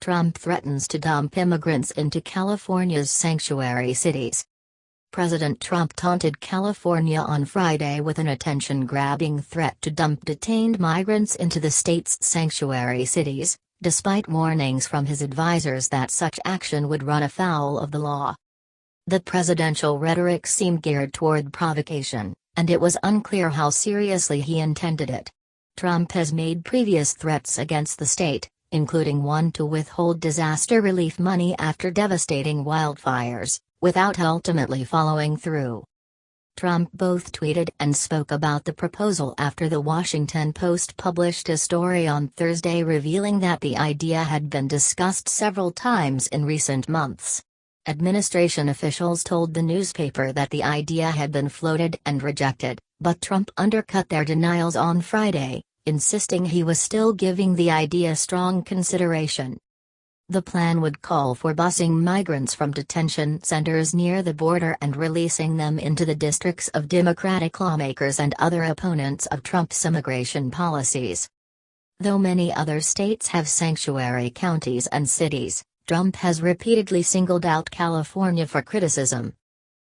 Trump threatens to dump immigrants into California's sanctuary cities. President Trump taunted California on Friday with an attention-grabbing threat to dump detained migrants into the state's sanctuary cities, despite warnings from his advisers that such action would run afoul of the law. The presidential rhetoric seemed geared toward provocation, and it was unclear how seriously he intended it. Trump has made previous threats against the state, including one to withhold disaster relief money after devastating wildfires, without ultimately following through. Trump both tweeted and spoke about the proposal after The Washington Post published a story on Thursday revealing that the idea had been discussed several times in recent months. Administration officials told the newspaper that the idea had been floated and rejected, but Trump undercut their denials on Friday, insisting he was still giving the idea strong consideration. The plan would call for busing migrants from detention centers near the border and releasing them into the districts of Democratic lawmakers and other opponents of Trump's immigration policies. Though many other states have sanctuary counties and cities, Trump has repeatedly singled out California for criticism.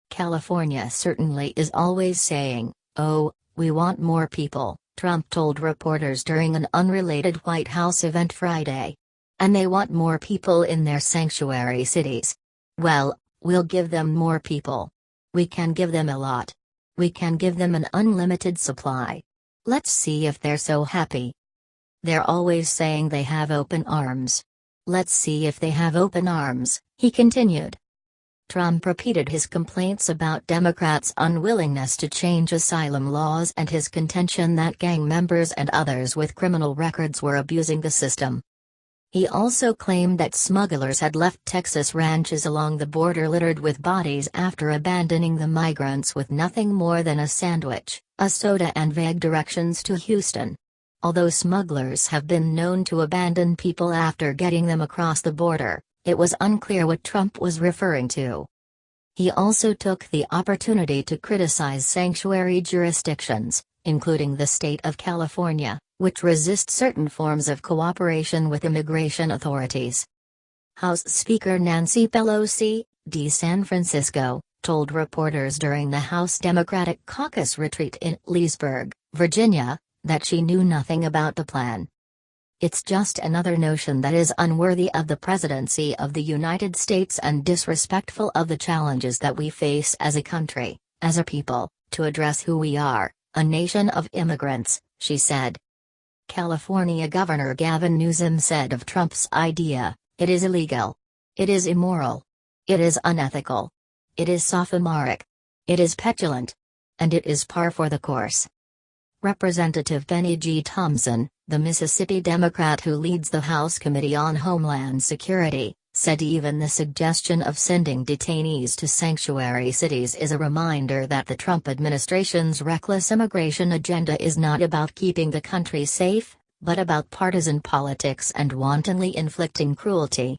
California certainly is always saying, "Oh, we want more people," Trump told reporters during an unrelated White House event Friday. "And they want more people in their sanctuary cities. Well, we'll give them more people. We can give them a lot. We can give them an unlimited supply. Let's see if they're so happy. They're always saying they have open arms. Let's see if they have open arms," he continued. Trump repeated his complaints about Democrats' unwillingness to change asylum laws and his contention that gang members and others with criminal records were abusing the system. He also claimed that smugglers had left Texas ranches along the border littered with bodies after abandoning the migrants with nothing more than a sandwich, a soda and vague directions to Houston. Although smugglers have been known to abandon people after getting them across the border, it was unclear what Trump was referring to. He also took the opportunity to criticize sanctuary jurisdictions, including the state of California, which resist certain forms of cooperation with immigration authorities. House Speaker Nancy Pelosi, D. San Francisco, told reporters during the House Democratic Caucus retreat in Leesburg, Virginia, that she knew nothing about the plan. "It's just another notion that is unworthy of the presidency of the United States and disrespectful of the challenges that we face as a country, as a people, to address who we are, a nation of immigrants," she said. California Governor Gavin Newsom said of Trump's idea, "It is illegal. It is immoral. It is unethical. It is sophomoric. It is petulant. And it is par for the course." Representative Benny G. Thompson, the Mississippi Democrat who leads the House Committee on Homeland Security, said even the suggestion of sending detainees to sanctuary cities is a reminder that the Trump administration's reckless immigration agenda is not about keeping the country safe, but about partisan politics and wantonly inflicting cruelty.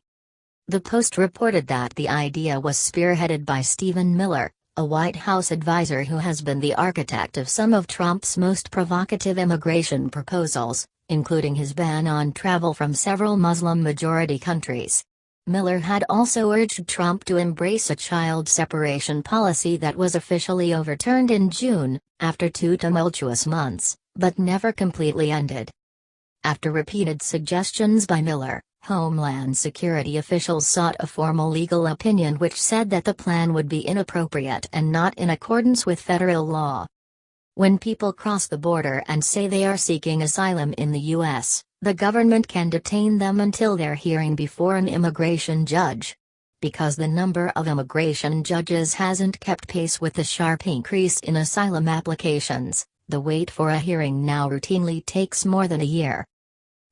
The Post reported that the idea was spearheaded by Stephen Miller, a White House advisor who has been the architect of some of Trump's most provocative immigration proposals, including his ban on travel from several Muslim-majority countries. Miller had also urged Trump to embrace a child separation policy that was officially overturned in June, after 2 tumultuous months, but never completely ended. After repeated suggestions by Miller, Homeland Security officials sought a formal legal opinion which said that the plan would be inappropriate and not in accordance with federal law. When people cross the border and say they are seeking asylum in the U.S., the government can detain them until their hearing before an immigration judge. Because the number of immigration judges hasn't kept pace with the sharp increase in asylum applications, the wait for a hearing now routinely takes more than a year.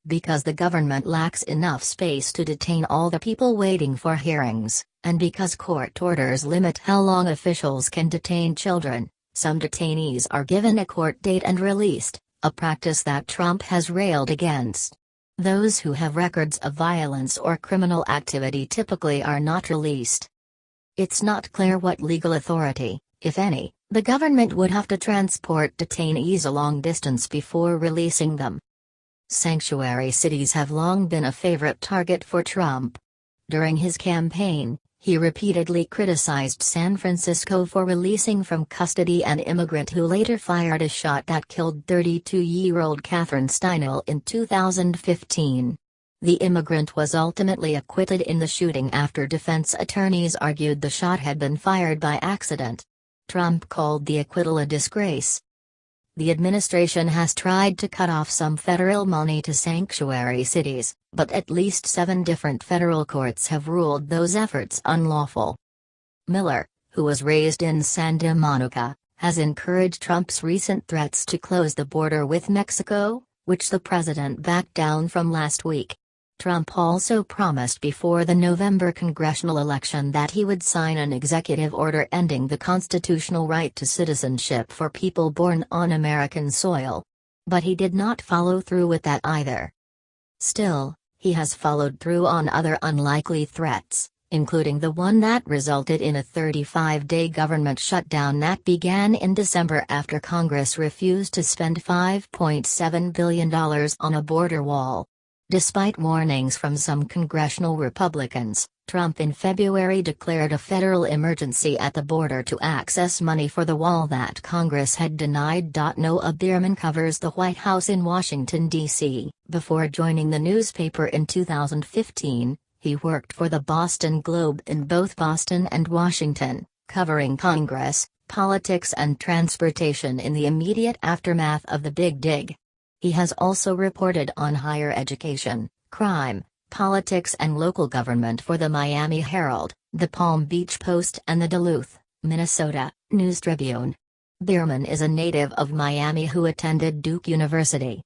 Because the government lacks enough space to detain all the people waiting for hearings, and because court orders limit how long officials can detain children, some detainees are given a court date and released, a practice that Trump has railed against. Those who have records of violence or criminal activity typically are not released. It's not clear what legal authority, if any, the government would have to transport detainees a long distance before releasing them. Sanctuary cities have long been a favorite target for Trump. During his campaign, he repeatedly criticized San Francisco for releasing from custody an immigrant who later fired a shot that killed 32-year-old Catherine Steinle in 2015. The immigrant was ultimately acquitted in the shooting after defense attorneys argued the shot had been fired by accident. Trump called the acquittal a disgrace. The administration has tried to cut off some federal money to sanctuary cities, but at least 7 different federal courts have ruled those efforts unlawful. Miller, who was raised in Santa Monica, has encouraged Trump's recent threats to close the border with Mexico, which the president backed down from last week. Trump also promised before the November congressional election that he would sign an executive order ending the constitutional right to citizenship for people born on American soil. But he did not follow through with that either. Still, he has followed through on other unlikely threats, including the one that resulted in a 35-day government shutdown that began in December after Congress refused to spend $5.7 billion on a border wall. Despite warnings from some congressional Republicans, Trump in February declared a federal emergency at the border to access money for the wall that Congress had denied. Noah Bierman covers the White House in Washington, D.C. Before joining the newspaper in 2015, he worked for the Boston Globe in both Boston and Washington, covering Congress, politics and transportation in the immediate aftermath of the Big Dig. He has also reported on higher education, crime, politics and local government for the Miami Herald, the Palm Beach Post and the Duluth, Minnesota, News Tribune. Bierman is a native of Miami who attended Duke University.